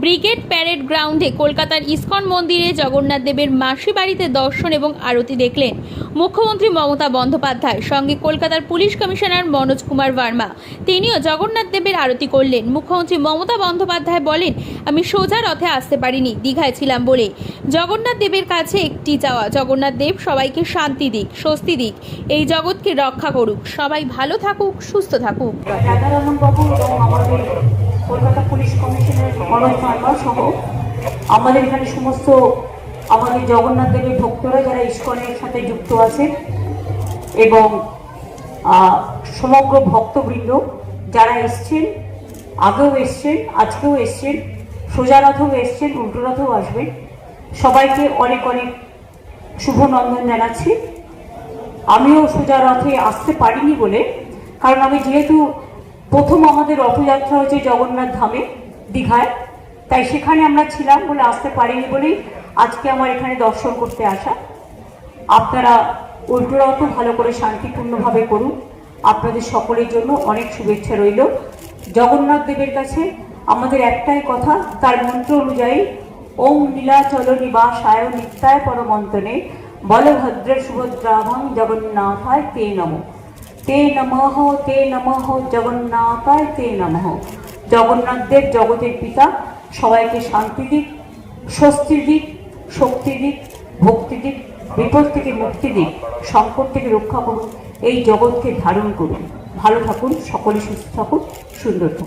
Brigade parade গ্রাউন্ডে কলকাতার ISKCON মন্দিরে জগন্নাথ দেবের মাসি বাড়িতে দর্শন এবং আরতি দেখলেন মুখ্যমন্ত্রী মমতা বন্দ্যোপাধ্যায়। সঙ্গে কলকাতার পুলিশ কমিশনার মনোজ কুমার ভার্মা, তিনিও জগন্নাথ দেবের আরতি করলেন। মুখ্যমন্ত্রী মমতা বন্দ্যোপাধ্যায় বলেন, আমি সোজা রথে আসতে পারিনি, দীঘায় ছিলাম বলে। জগন্নাথ দেবের কাছে একটি চাওয়া, জগন্নাথ দেব সবাইকে শান্তি দিক, স্বস্তি দিক, এই জগৎকে রক্ষা করুক, সবাই ভালো থাকুক, সুস্থ থাকুক। কলকাতা পুলিশ কমিশনার মনোজ ভার্মা সহ আমাদের এখানে সমস্ত আমাদের জগন্নাথ দেবের ভক্তরা যারা ইস্কনের সাথে যুক্ত আছে এবং সমগ্র ভক্তবৃন্দ যারা এসছেন, আগেও এসছেন, আজকেও এসছেন, সোজা রথেও এসছেন, উল্টো রথেও আসবেন, সবাইকে অনেক অনেক শুভনন্দন জানাচ্ছি। আমিও সোজা রথে আসতে পারিনি বলে, কারণ আমি যেহেতু প্রথম আমাদের রথযাত্রা হচ্ছে জগন্নাথ ধামে দীঘায়, তাই সেখানে আমরা ছিলাম বলে আসতে পারিনি বলেই আজকে আমার এখানে দর্শন করতে আসা। আপনারা উল্টো রথও ভালো করে শান্তিপূর্ণভাবে করুন। আপনাদের সকলের জন্য অনেক শুভেচ্ছা রইল। জগন্নাথ দেবের কাছে আমাদের একটাই কথা, তার মন্ত্র অনুযায়ী ওম নীলাচল নিবাসায় নিত্যায় পরমন্তনে বলভদ্র সুভদ্রাভং জগন্নাথায় তে নমঃ। তে নমঃ, তে নমঃ, জগন্নাথায় তে নমঃ। জগন্নাথ দেব জগতের পিতা, সবাইকে শান্তি দিক, স্বস্তি দিক, শক্তি দিক, ভক্তি দিক, বিপদ থেকে মুক্তি দিক, সংকট থেকে রক্ষা করুন, এই জগৎকে ধারণ করুন। ভালো থাকুন, সকলে সুস্থ থাকুন, সুন্দর থাকুন।